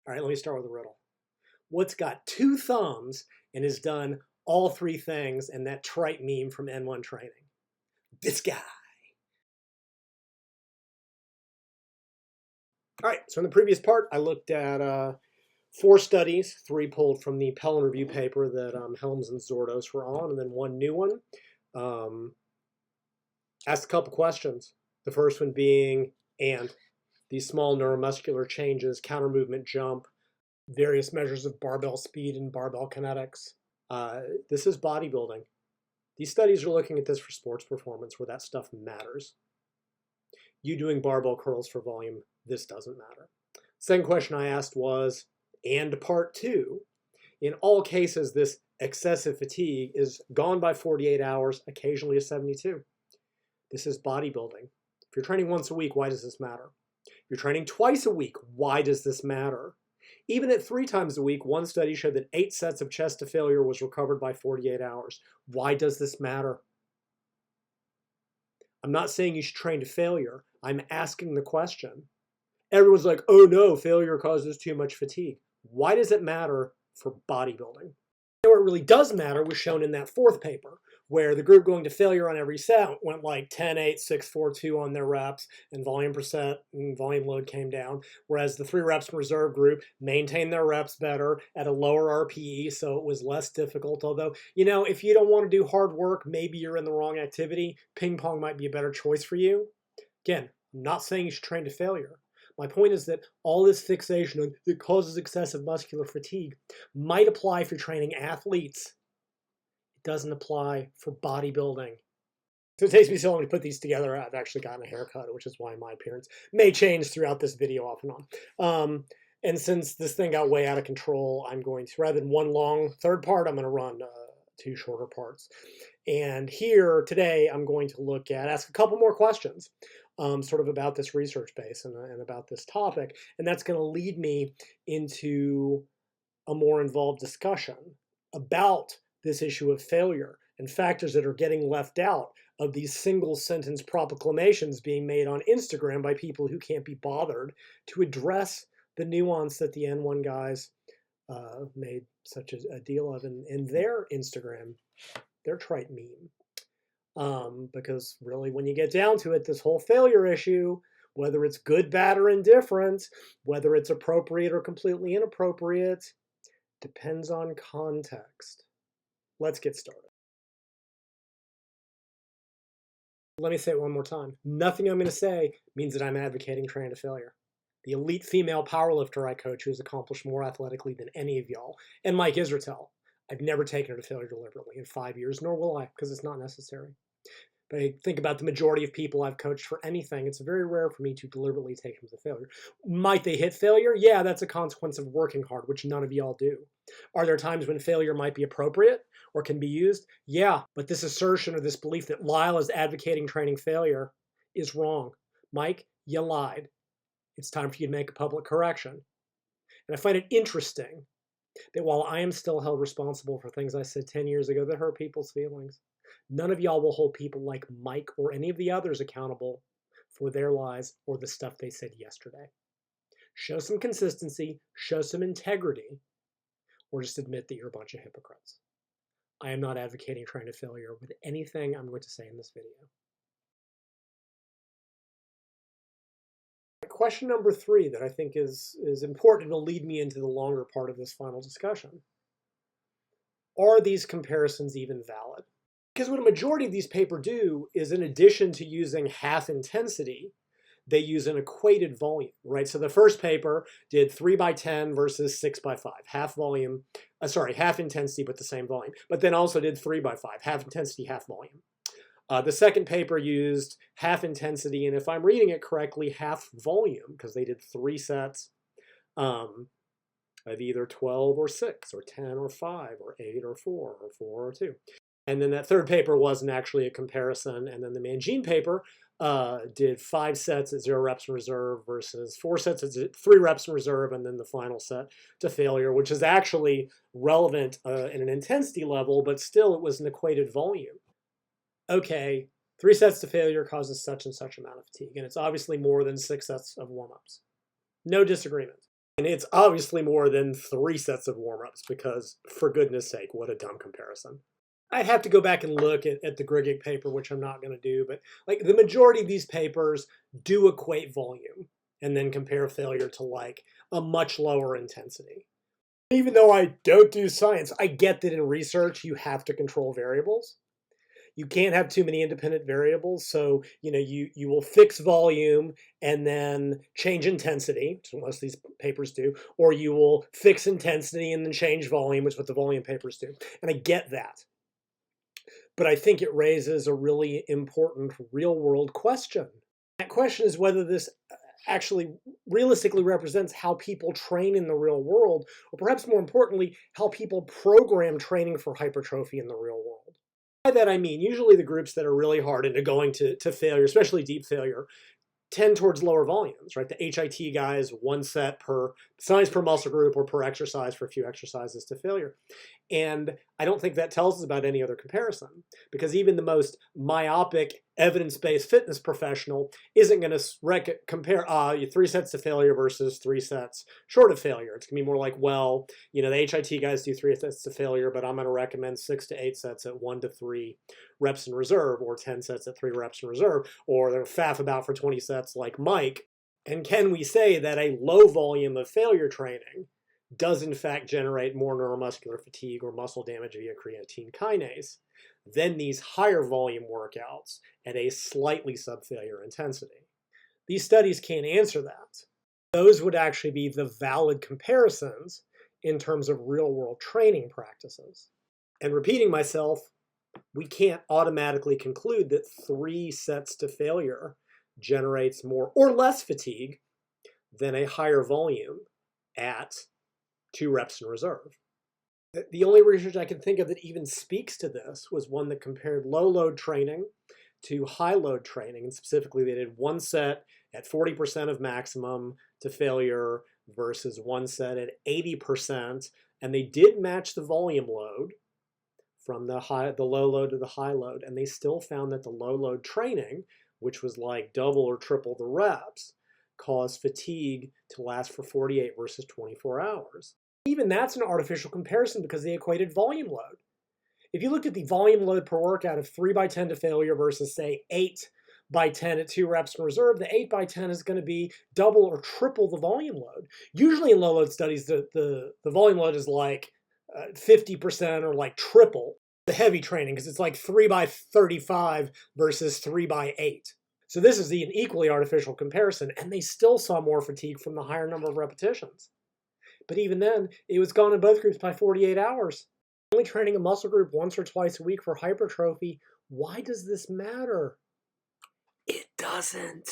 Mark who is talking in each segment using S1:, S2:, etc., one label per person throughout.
S1: All right, let me start with a riddle. What's got two thumbs and has done all three things in that trite meme from N1 training? This guy. All right, so in the previous part, I looked at 4 studies, 3 pulled from the Pell and Review paper that Helms and Zordos were on, and then 1 new one. Asked a couple questions. The first one being, and these small neuromuscular changes, counter movement jump, various measures of barbell speed and barbell kinetics. This is bodybuilding. These studies are looking at this for sports performance where that stuff matters. You doing barbell curls for volume, this doesn't matter. Second question I asked was, and part 2, in all cases this excessive fatigue is gone by 48 hours, occasionally to 72. This is bodybuilding. If you're training once a week, why does this matter? If you're training twice a week, why does this matter? Even at 3 times a week, one study showed that 8 sets of chest to failure was recovered by 48 hours. Why does this matter? I'm not saying you should train to failure. I'm asking the question. Everyone's like, oh no, failure causes too much fatigue. Why does it matter for bodybuilding? Where it really does matter was shown in that 4th paper, where the group going to failure on every set went like 10, 8, 6, 4, 2 on their reps, and volume percent and volume load came down, whereas the 3 reps reserve group maintained their reps better at a lower RPE, so it was less difficult. Although, you know, if you don't want to do hard work, maybe you're in the wrong activity, ping pong might be a better choice for you. Again, I'm not saying you should train to failure. My point is that all this fixation on it causes excessive muscular fatigue might apply for training athletes. It doesn't apply for bodybuilding. So it takes me so long to put these together. I've actually gotten a haircut, which is why my appearance may change throughout this video off and on. And since this thing got way out of control, I'm going to, rather than one long 3rd part, I'm going to run 2 shorter parts. And here today, I'm going to ask a couple more questions. Sort of about this research base and about this topic. And that's going to lead me into a more involved discussion about this issue of failure and factors that are getting left out of these single sentence proclamations being made on Instagram by people who can't be bothered to address the nuance that the N1 guys made such a deal of in their Instagram, their trite meme. Because really, when you get down to it, this whole failure issue, whether it's good, bad, or indifferent, whether it's appropriate or completely inappropriate, depends on context. Let's get started. Let me say it one more time. Nothing I'm going to say means that I'm advocating training to failure. The elite female powerlifter I coach who has accomplished more athletically than any of y'all, and Mike Israetel, I've never taken her to failure deliberately in 5 years, nor will I, because it's not necessary. But I think about the majority of people I've coached for anything, it's very rare for me to deliberately take them to failure. Might they hit failure? Yeah, that's a consequence of working hard, which none of y'all do. Are there times when failure might be appropriate or can be used? Yeah, but this assertion or this belief that Lyle is advocating training failure is wrong. Mike, you lied. It's time for you to make a public correction. And I find it interesting that while I am still held responsible for things I said 10 years ago that hurt people's feelings, none of y'all will hold people like Mike or any of the others accountable for their lies or the stuff they said yesterday. Show some consistency, show some integrity, or just admit that you're a bunch of hypocrites. I am not advocating trying to failure with anything I'm going to say in this video. Question number 3 that I think is important and will lead me into the longer part of this final discussion. Are these comparisons even valid? Because what a majority of these papers do is, in addition to using half intensity, they use an equated volume, right? So the first paper did 3x10 versus 6x5, half volume, half intensity but the same volume, but then also did 3x5, half intensity, half volume. The second paper used half intensity, and if I'm reading it correctly, half volume, because they did 3 sets of either 12 or 6 or 10 or 5 or 8 or 4 or 4 or 2. And then that third paper wasn't actually a comparison. And then the Mangine paper did 5 sets at 0 reps in reserve versus 4 sets at 3 reps in reserve, and then the final set to failure, which is actually relevant in an intensity level, but still it was an equated volume. Okay, 3 sets to failure causes such and such amount of fatigue, and it's obviously more than 6 sets of warm-ups. No disagreement. And it's obviously more than 3 sets of warm-ups because, for goodness sake, what a dumb comparison. I'd have to go back and look at the Grigic paper, which I'm not going to do, but like the majority of these papers do equate volume and then compare failure to like a much lower intensity. Even though I don't do science, I get that in research you have to control variables. You can't have too many independent variables, so you will fix volume and then change intensity, which most of these papers do, or you will fix intensity and then change volume, which is what the volume papers do. And I get that. But I think it raises a really important real-world question. That question is whether this actually realistically represents how people train in the real world, or perhaps more importantly, how people program training for hypertrophy in the real world. By that I mean, usually the groups that are really hard into going to failure, especially deep failure, tend towards lower volumes, right? The HIT guys, 1 set per size per muscle group or per exercise for a few exercises to failure. And I don't think that tells us about any other comparison, because even the most myopic evidence-based fitness professional isn't going to compare 3 sets to failure versus 3 sets short of failure. It's going to be more like, well, the HIT guys do 3 sets to failure, but I'm going to recommend 6 to 8 sets at 1 to 3 reps in reserve, or 10 sets at 3 reps in reserve, or they're faff about for 20 sets like Mike. And can we say that a low volume of failure training does in fact generate more neuromuscular fatigue or muscle damage via creatine kinase than these higher volume workouts at a slightly sub-failure intensity? These studies can't answer that. Those would actually be the valid comparisons in terms of real-world training practices. And repeating myself, we can't automatically conclude that 3 sets to failure generates more or less fatigue than a higher volume at 2 reps in reserve. The only research I can think of that even speaks to this was one that compared low load training to high load training, and specifically they did 1 set at 40% of maximum to failure versus 1 set at 80%, and they did match the volume load from the low load to the high load, and they still found that the low load training, which was like double or triple the reps, caused fatigue to last for 48 versus 24 hours. Even that's an artificial comparison because they equated volume load. If you looked at the volume load per workout of 3 by 10 to failure versus say 8 by 10 at 2 reps in reserve, the 8 by 10 is going to be double or triple the volume load. Usually in low load studies, the volume load is like 50% or like triple the heavy training, because it's like 3 by 35 versus 3 by 8. So this is an equally artificial comparison, and they still saw more fatigue from the higher number of repetitions. But even then, it was gone in both groups by 48 hours. Only training a muscle group once or twice a week for hypertrophy. Why does this matter? It doesn't.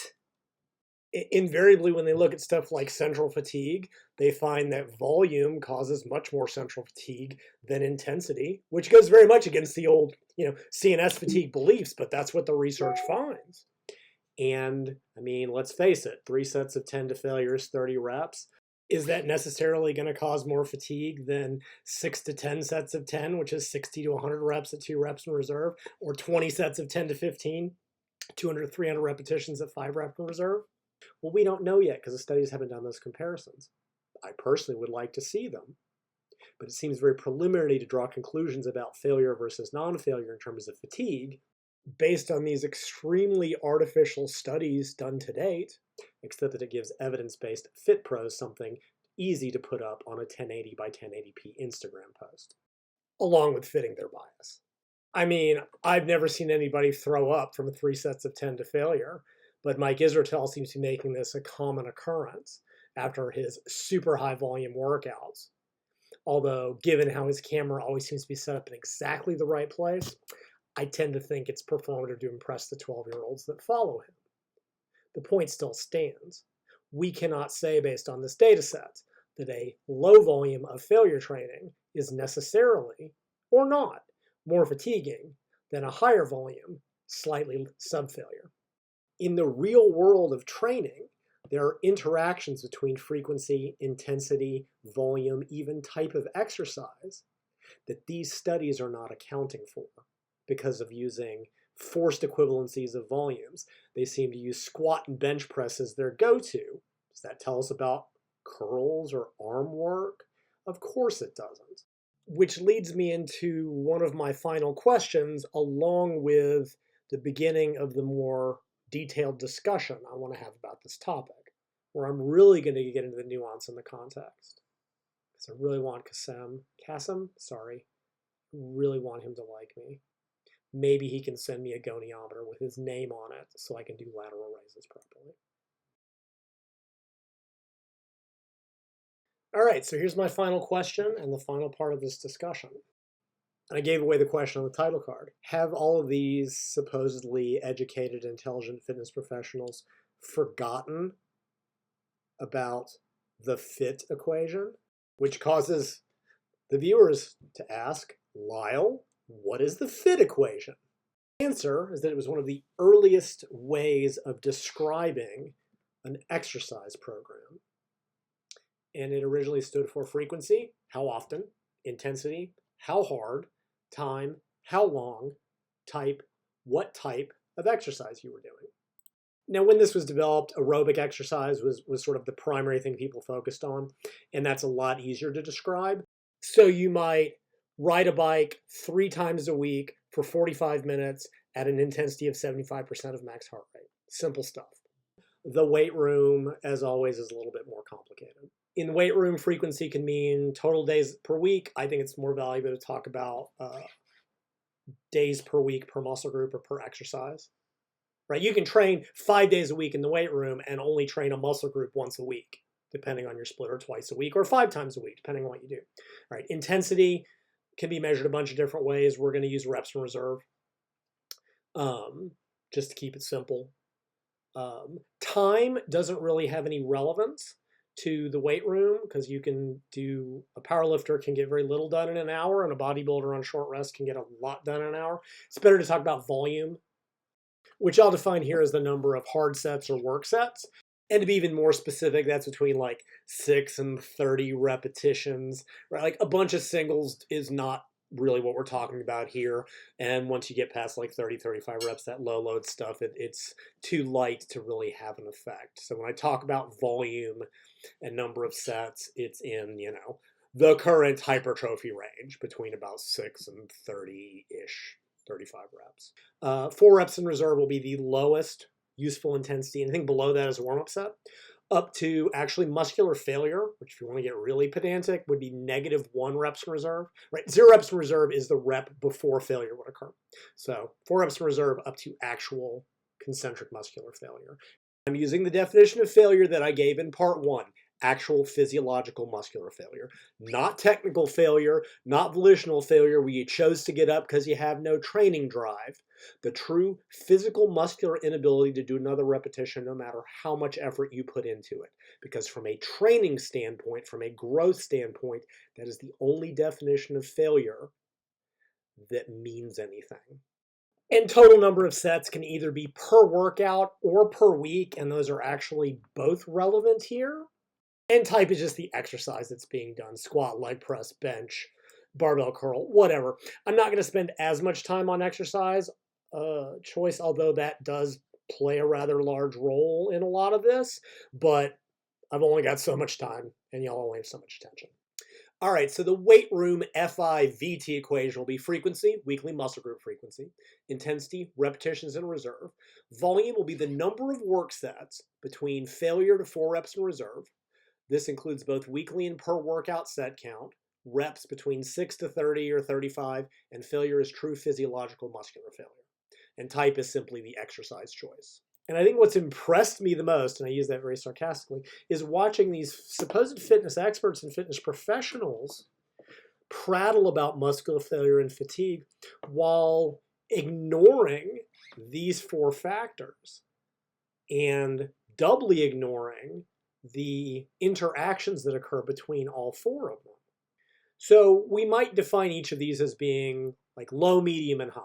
S1: Invariably, when they look at stuff like central fatigue, they find that volume causes much more central fatigue than intensity, which goes very much against the old, CNS fatigue beliefs, but that's what the research finds. And, I mean, let's face it, 3 sets of 10 to failure is 30 reps. Is that necessarily going to cause more fatigue than 6 to 10 sets of 10, which is 60 to 100 reps at 2 reps in reserve, or 20 sets of 10 to 15, 200 to 300 repetitions at 5 reps in reserve? Well, we don't know yet because the studies haven't done those comparisons. I personally would like to see them, but it seems very preliminary to draw conclusions about failure versus non-failure in terms of fatigue based on these extremely artificial studies done to date, except that it gives evidence-based FITT pros something easy to put up on a 1080 by 1080p Instagram post, along with fitting their bias. I mean, I've never seen anybody throw up from 3 sets of 10 to failure, but Mike Israetel seems to be making this a common occurrence after his super high volume workouts. Although, given how his camera always seems to be set up in exactly the right place, I tend to think it's performative to impress the 12-year-olds that follow him. The point still stands. We cannot say based on this data set that a low volume of failure training is necessarily, or not, more fatiguing than a higher volume, slightly sub-failure. In the real world of training, there are interactions between frequency, intensity, volume, even type of exercise that these studies are not accounting for because of using forced equivalencies of volumes. They seem to use squat and bench press as their go-to. Does that tell us about curls or arm work? Of course it doesn't. Which leads me into one of my final questions, along with the beginning of the more detailed discussion I want to have about this topic, where I'm really going to get into the nuance and the context. Because I really want Kasim, really want him to like me. Maybe he can send me a goniometer with his name on it so I can do lateral raises properly. All right, so here's my final question and the final part of this discussion. And I gave away the question on the title card. Have all of these supposedly educated, intelligent fitness professionals forgotten about the FITT equation? Which causes the viewers to ask, Lyle, what is the FITT equation? The answer is that it was one of the earliest ways of describing an exercise program. And it originally stood for frequency, how often, intensity, how hard, time, how long, type, what type of exercise you were doing. Now, when this was developed, aerobic exercise was sort of the primary thing people focused on, and that's a lot easier to describe. So you might ride a bike 3 times a week for 45 minutes at an intensity of 75% of max heart rate. Simple stuff. The weight room, as always, is a little bit more complicated. In the weight room, frequency can mean total days per week. I think it's more valuable to talk about days per week per muscle group or per exercise. Right? You can train 5 days a week in the weight room and only train a muscle group once a week, depending on your split, or twice a week, or 5 times a week, depending on what you do. Right? Intensity can be measured a bunch of different ways. We're going to use reps in reserve, just to keep it simple. Time doesn't really have any relevance to the weight room, because you can do, a powerlifter can get very little done in an hour, and a bodybuilder on short rest can get a lot done in an hour. It's better to talk about volume, which I'll define here as the number of hard sets or work sets. And to be even more specific, that's between like 6 and 30 repetitions, right? Like a bunch of singles is not really what we're talking about here. And once you get past like 30, 35 reps, that low load stuff, it's too light to really have an effect. So when I talk about volume and number of sets, it's in, the current hypertrophy range between about 6 and 30-ish. 35 reps. 4 reps in reserve will be the lowest useful intensity. Anything below that is a warm-up set. Up to actually muscular failure, which if you want to get really pedantic, would be -1 reps in reserve. Right? 0 reps in reserve is the rep before failure would occur. So 4 reps in reserve up to actual concentric muscular failure. I'm using the definition of failure that I gave in part 1. Actual physiological muscular failure. Not technical failure, not volitional failure where you chose to get up because you have no training drive. The true physical muscular inability to do another repetition no matter how much effort you put into it. Because from a training standpoint, from a growth standpoint, that is the only definition of failure that means anything. And total number of sets can either be per workout or per week, and those are actually both relevant here. And type is just the exercise that's being done. Squat, leg press, bench, barbell curl, whatever. I'm not going to spend as much time on exercise choice, although that does play a rather large role in a lot of this. But I've only got so much time, and y'all only have so much attention. All right, so the weight room FIVT equation will be frequency, weekly muscle group frequency, intensity, repetitions in reserve. Volume will be the number of work sets between failure to 4 reps in reserve. This includes both weekly and per workout set count, reps between 6 to 30 or 35, and failure is true physiological muscular failure. And type is simply the exercise choice. And I think what's impressed me the most, and I use that very sarcastically, is watching these supposed fitness experts and fitness professionals prattle about muscular failure and fatigue while ignoring these 4 factors and doubly ignoring the interactions that occur between all 4 of them. So we might define each of these as being like low, medium, and high.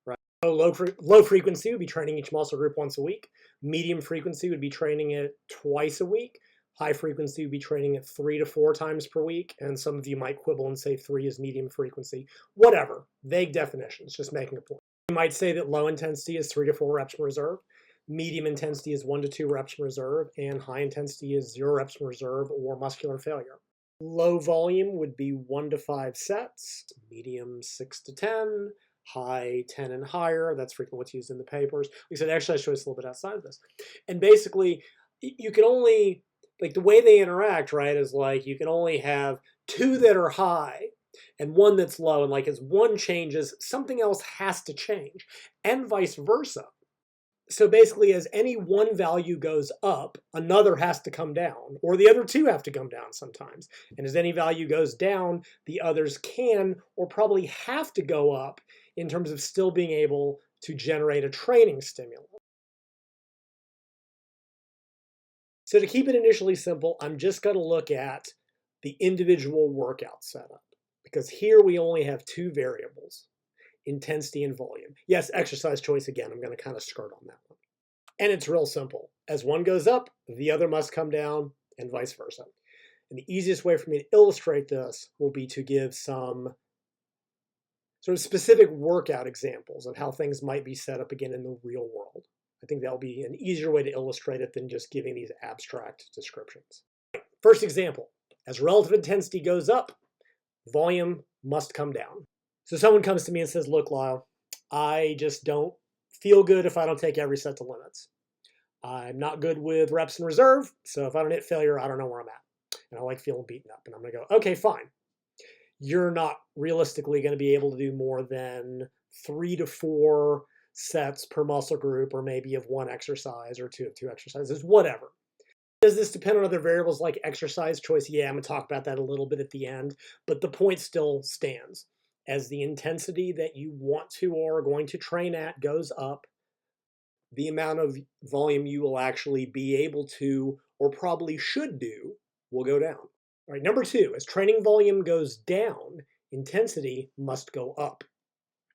S1: Right? So low frequency would be training each muscle group once a week. Medium frequency would be training it twice a week. High frequency would be training it 3 to 4 times per week. And some of you might quibble and say 3 is medium frequency. Whatever. Vague definitions, just making a point. You might say that low intensity is 3 to 4 reps in reserve. Medium intensity is 1 to 2 reps in reserve, and high intensity is 0 reps in reserve or muscular failure. Low volume would be 1 to 5 sets, medium 6 to 10, high 10 and higher. That's frequently what's used in the papers. Like I said, exercise choice a little bit outside of this. And basically, you can only, like the way they interact, right, is like you can only have 2 that are high and 1 that's low. And like as one changes, something else has to change, and vice versa. So basically, as any one value goes up, another has to come down, or the other 2 have to come down sometimes. And as any value goes down, the others can or probably have to go up in terms of still being able to generate a training stimulus. So to keep it initially simple, I'm just going to look at the individual workout setup, because here we only have 2 variables, intensity and volume. Yes, exercise choice again, I'm going to kind of skirt on that one. And it's real simple. As one goes up, the other must come down, and vice versa. And the easiest way for me to illustrate this will be to give some sort of specific workout examples of how things might be set up again in the real world. I think that'll be an easier way to illustrate it than just giving these abstract descriptions. First example, as relative intensity goes up, volume must come down. So someone comes to me and says, look, Lyle, I just don't feel good if I don't take every set to limits. I'm not good with reps in reserve, so if I don't hit failure, I don't know where I'm at. And I like feeling beaten up. And I'm going to go, okay, fine. You're not realistically going to be able to do more than 3 to 4 sets per muscle group, or maybe of 1 exercise or 2 of 2 exercises, whatever. Does this depend on other variables like exercise choice? Yeah, I'm going to talk about that a little bit at the end, but the point still stands. As the intensity that you want to or are going to train at goes up, the amount of volume you will actually be able to or probably should do will go down. All right, number 2, as training volume goes down, intensity must go up.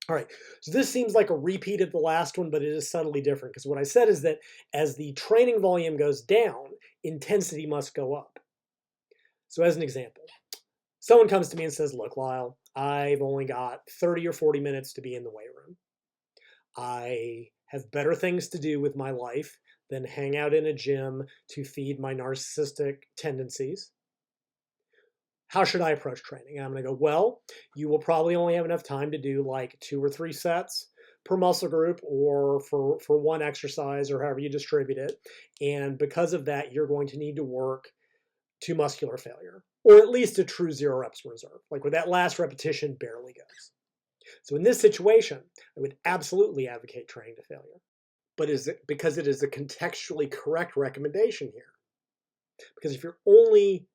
S1: All right, so this seems like a repeat of the last one, but it is subtly different, because what I said is that as the training volume goes down, intensity must go up. So as an example, someone comes to me and says, look, Lyle, I've only got 30 or 40 minutes to be in the weight room. I have better things to do with my life than hang out in a gym to feed my narcissistic tendencies. How should I approach training? And I'm going to go, well, you will probably only have enough time to do like 2 or 3 sets per muscle group, or for 1 exercise, or however you distribute it. And because of that, you're going to need to work to muscular failure, or at least a true 0 reps reserve, like where that last repetition barely goes. So in this situation, I would absolutely advocate training to failure, but because it is a contextually correct recommendation here. Because if you're only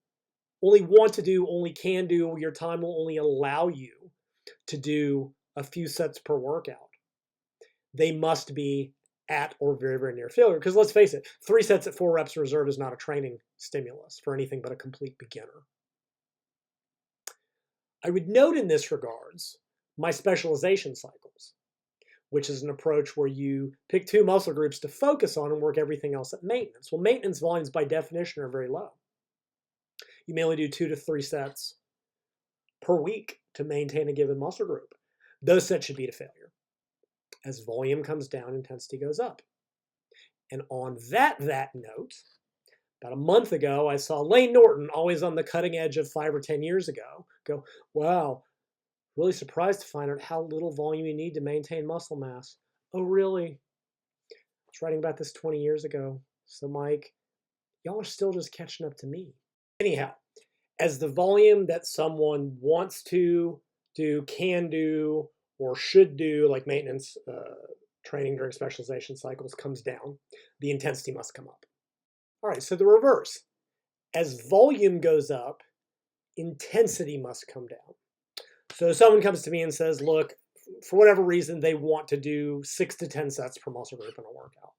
S1: want to do, only can do, your time will only allow you to do a few sets per workout, they must be at or very, very near failure. Because let's face it, 3 sets at 4 reps in reserve is not a training stimulus for anything but a complete beginner. I would note in this regards my specialization cycles, which is an approach where you pick 2 muscle groups to focus on and work everything else at maintenance. Well, maintenance volumes by definition are very low. You may only do 2 to 3 sets per week to maintain a given muscle group. Those sets should be to failure. As volume comes down, intensity goes up. And on that note, about a month ago, I saw Lane Norton, always on the cutting edge of 5 or 10 years ago, go, wow, really surprised to find out how little volume you need to maintain muscle mass. Oh, really? I was writing about this 20 years ago. So, Mike, y'all are still just catching up to me. Anyhow, as the volume that someone wants to do, can do, or should do, like maintenance training during specialization cycles, comes down, the intensity must come up. All right, so the reverse. As volume goes up, intensity must come down. So someone comes to me and says, look, for whatever reason, they want to do 6 to 10 sets per muscle group in a workout.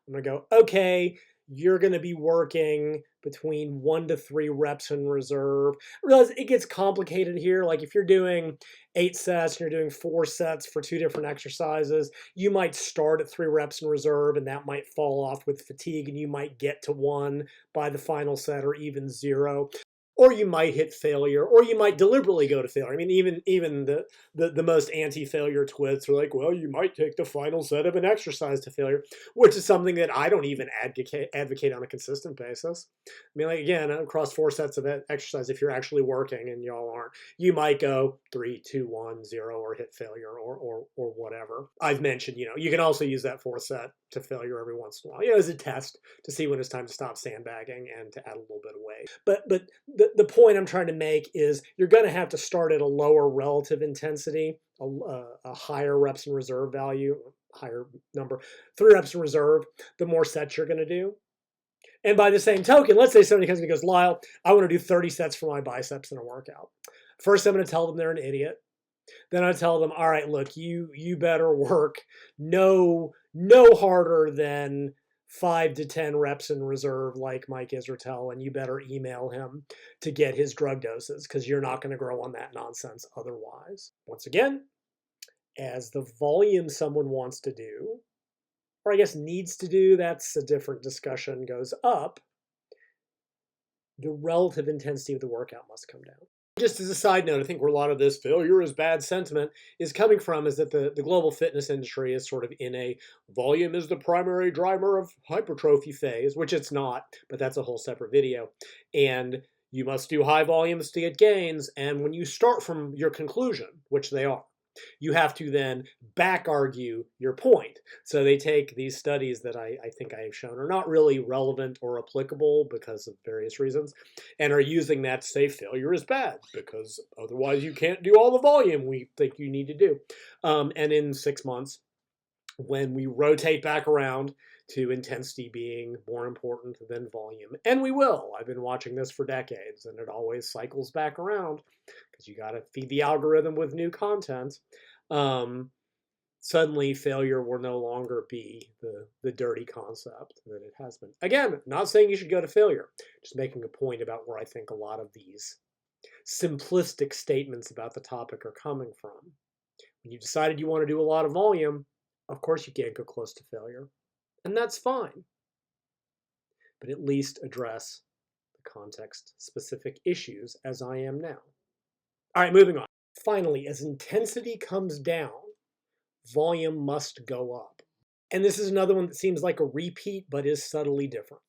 S1: I'm going to go, okay, you're going to be working between 1 to 3 reps in reserve. Realize it gets complicated here. Like if you're doing 8 sets and you're doing 4 sets for 2 different exercises, you might start at 3 reps in reserve and that might fall off with fatigue, and you might get to 1 by the final set or even 0. Or you might hit failure, or you might deliberately go to failure. I mean, even the most anti-failure twits are like, well, you might take the final set of an exercise to failure, which is something that I don't even advocate on a consistent basis. I mean, like, again, across 4 sets of exercise, if you're actually working and y'all aren't, you might go 3, 2, 1, 0, or hit failure, or whatever. I've mentioned, you can also use that 4th set to failure every once in a while, as a test to see when it's time to stop sandbagging and to add a little bit of weight. But the point I'm trying to make is you're going to have to start at a lower relative intensity, a higher reps in reserve value, higher number, 3 reps in reserve, the more sets you're going to do. And by the same token, let's say somebody comes and goes, Lyle, I want to do 30 sets for my biceps in a workout. First, I'm going to tell them they're an idiot. Then I tell them, all right, look, you better work no harder than 5 to 10 reps in reserve like Mike Israetel, and you better email him to get his drug doses because you're not going to grow on that nonsense otherwise. Once again, as the volume someone wants to do, or I guess needs to do, that's a different discussion, goes up, the relative intensity of the workout must come down. Just as a side note, I think where a lot of this failure is bad sentiment is coming from is that the global fitness industry is sort of in a volume is the primary driver of hypertrophy phase, which it's not, but that's a whole separate video. And you must do high volumes to get gains. And when you start from your conclusion, which they are, you have to then back argue your point. So they take these studies that I think I have shown are not really relevant or applicable because of various reasons, and are using that to say failure is bad because otherwise you can't do all the volume we think you need to do. And in 6 months, when we rotate back around to intensity being more important than volume, and we will. I've been watching this for decades, and it always cycles back around because you got to feed the algorithm with new content. Suddenly, failure will no longer be the dirty concept that it has been. Again, not saying you should go to failure, just making a point about where I think a lot of these simplistic statements about the topic are coming from. When you decided you want to do a lot of volume, of course you can't go close to failure. And that's fine. But at least address the context-specific issues as I am now. All right, moving on. Finally, as intensity comes down, volume must go up. And this is another one that seems like a repeat, but is subtly different.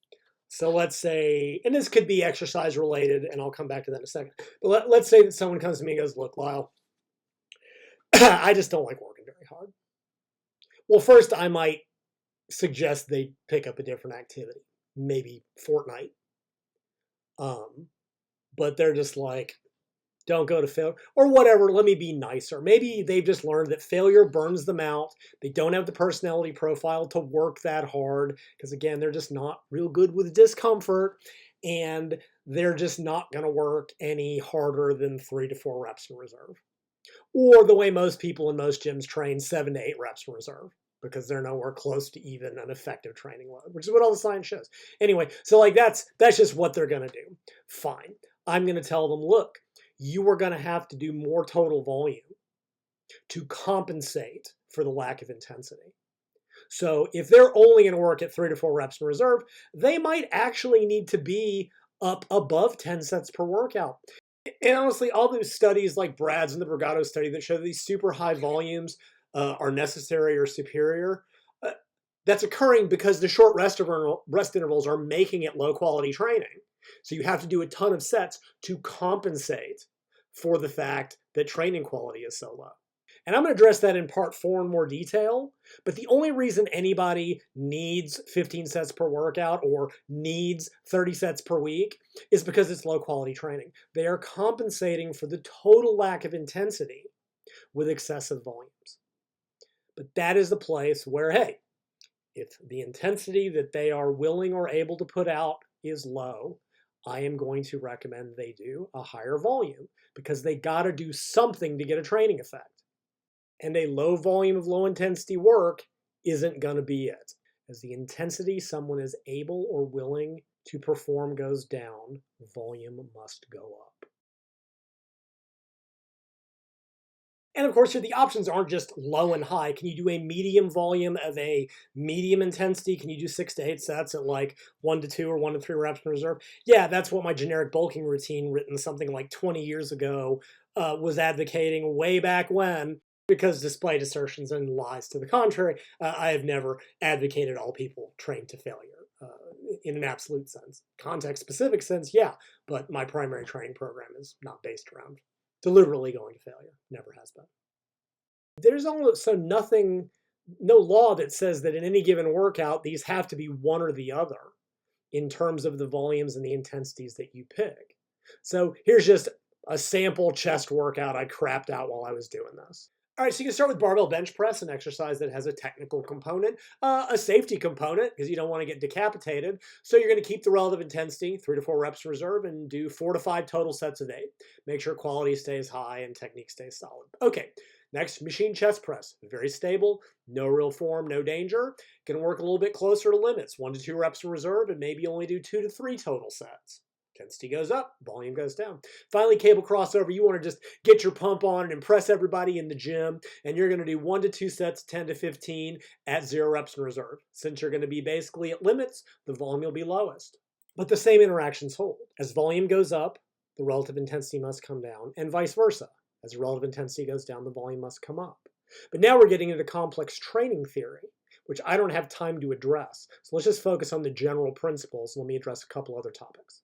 S1: So let's say, and this could be exercise related, and I'll come back to that in a second. But let's say that someone comes to me and goes, look, Lyle, I just don't like working very hard. Well, first I might suggest they pick up a different activity, maybe Fortnite. But they're just like, don't go to failure, or whatever, let me be nicer. Maybe they've just learned that failure burns them out. They don't have the personality profile to work that hard, because again, they're just not real good with discomfort, and they're just not going to work any harder than 3 to 4 reps in reserve. Or the way most people in most gyms train, 7 to 8 reps in reserve, because they're nowhere close to even an effective training load, which is what all the science shows. Anyway, so like that's just what they're going to do. Fine. I'm going to tell them, look, you are going to have to do more total volume to compensate for the lack of intensity. So if they're only going to work at 3 to 4 reps in reserve, they might actually need to be up above 10 sets per workout. And honestly, all those studies like Brad's and the Brigatto study that show that these super high volumes are necessary or superior, that's occurring because the short rest intervals are making it low quality training. So you have to do a ton of sets to compensate for the fact that training quality is so low. And I'm going to address that in part 4 in more detail, but the only reason anybody needs 15 sets per workout or needs 30 sets per week is because it's low quality training. They are compensating for the total lack of intensity with excessive volumes. But that is the place where, hey, if the intensity that they are willing or able to put out is low, I am going to recommend they do a higher volume because they got to do something to get a training effect. And a low volume of low intensity work isn't going to be it. As the intensity someone is able or willing to perform goes down, volume must go up. And of course, here the options aren't just low and high. Can you do a medium volume of a medium intensity? Can you do 6 to 8 sets at like 1 to 2 or 1 to 3 reps in reserve? Yeah, that's what my generic bulking routine written something like 20 years ago was advocating way back when. Because despite assertions and lies to the contrary, I have never advocated all people trained to failure in an absolute sense. Context-specific sense, yeah, but my primary training program is not based around deliberately going to failure. Never has been. There's also no law that says that in any given workout, these have to be one or the other in terms of the volumes and the intensities that you pick. So here's just a sample chest workout I crapped out while I was doing this. All right, so you can start with barbell bench press, an exercise that has a technical component, a safety component, because you don't want to get decapitated. So you're going to keep the relative intensity, 3 to 4 reps in reserve, and do 4 to 5 total sets of 8. Make sure quality stays high and technique stays solid. Okay, next, machine chest press. Very stable, no real form, no danger. Going to work a little bit closer to limits, 1 to 2 reps in reserve, and maybe only do 2 to 3 total sets. Intensity goes up, volume goes down. Finally, cable crossover, you want to just get your pump on and impress everybody in the gym, and you're going to do 1 to 2 sets, 10 to 15 at 0 reps in reserve. Since you're going to be basically at limits, the volume will be lowest. But the same interactions hold. As volume goes up, the relative intensity must come down, and vice versa. As the relative intensity goes down, the volume must come up. But now we're getting into complex training theory, which I don't have time to address. So let's just focus on the general principles, and let me address a couple other topics.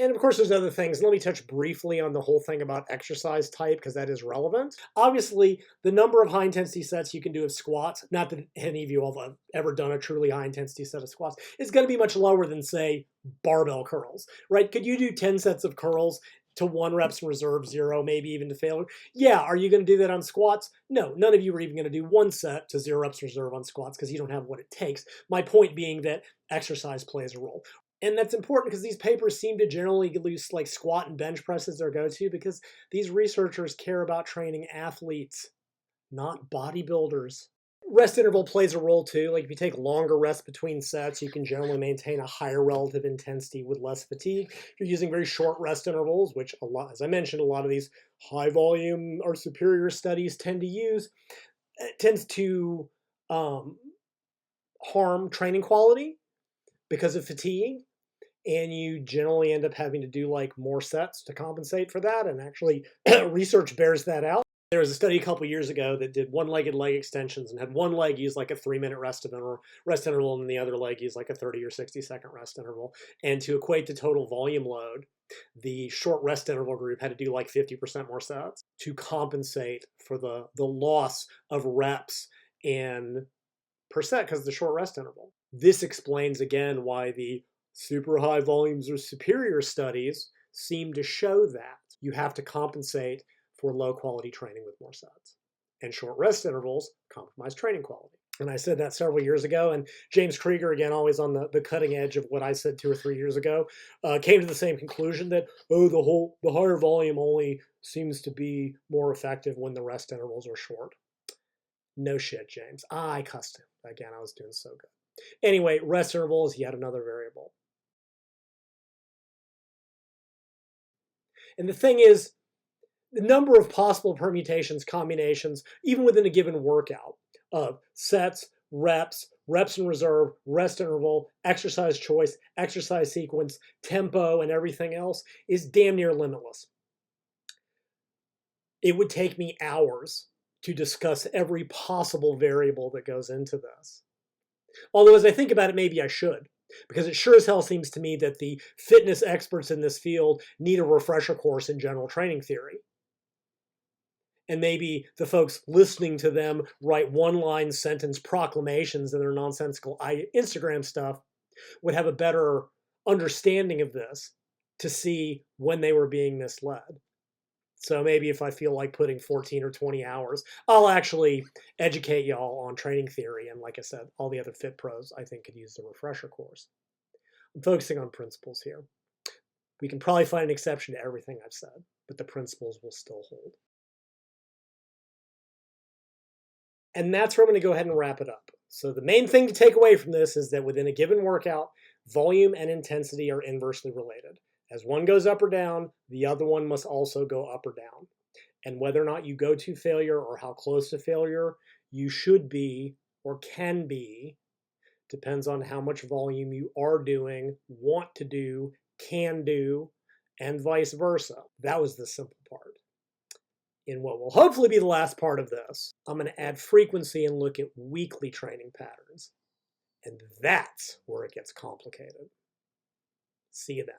S1: And of course, there's other things. Let me touch briefly on the whole thing about exercise type, because that is relevant. Obviously, the number of high-intensity sets you can do of squats, not that any of you have ever done a truly high-intensity set of squats, is going to be much lower than, say, barbell curls, right? Could you do 10 sets of curls to 1 reps in reserve, 0, maybe even to failure? Yeah, are you going to do that on squats? No, none of you are even going to do 1 set to 0 reps in reserve on squats because you don't have what it takes. My point being that exercise plays a role. And that's important because these papers seem to generally use like squat and bench press as their go-to because these researchers care about training athletes, not bodybuilders. Rest interval plays a role too. Like if you take longer rests between sets, you can generally maintain a higher relative intensity with less fatigue. If you're using very short rest intervals, which as I mentioned, a lot of these high volume or superior studies tend to use, it tends to harm training quality because of fatigue. And you generally end up having to do like more sets to compensate for that. And actually, research bears that out. There was a study a couple years ago that did one-legged leg extensions and had one leg use like a 3-minute rest interval, and the other leg use like a 30 or 60-second rest interval. And to equate to total volume load, the short rest interval group had to do like 50% more sets to compensate for the loss of reps and per set because of the short rest interval. This explains again why the super high volumes or superior studies seem to show that you have to compensate for low quality training with more sets. And short rest intervals compromise training quality. And I said that several years ago, and James Krieger, again, always on the cutting edge of what I said 2 or 3 years ago, came to the same conclusion that, the higher volume only seems to be more effective when the rest intervals are short. No shit, James. I cussed him. Again, I was doing so good. Anyway, rest interval is yet another variable. And the thing is, the number of possible permutations, combinations, even within a given workout of sets, reps in reserve, rest interval, exercise choice, exercise sequence, tempo, and everything else is damn near limitless. It would take me hours to discuss every possible variable that goes into this. Although as I think about it, maybe I should. Because it sure as hell seems to me that the fitness experts in this field need a refresher course in general training theory. And maybe the folks listening to them write one-line sentence proclamations in their nonsensical Instagram stuff would have a better understanding of this to see when they were being misled. So maybe if I feel like putting 14 or 20 hours, I'll actually educate y'all on training theory. And like I said, all the other fit pros, I think, could use the refresher course. I'm focusing on principles here. We can probably find an exception to everything I've said, but the principles will still hold. And that's where I'm going to go ahead and wrap it up. So the main thing to take away from this is that within a given workout, volume and intensity are inversely related. As one goes up or down, the other one must also go up or down. And whether or not you go to failure or how close to failure you should be or can be depends on how much volume you are doing, want to do, can do, and vice versa. That was the simple part. In what will hopefully be the last part of this, I'm going to add frequency and look at weekly training patterns. And that's where it gets complicated. See you then.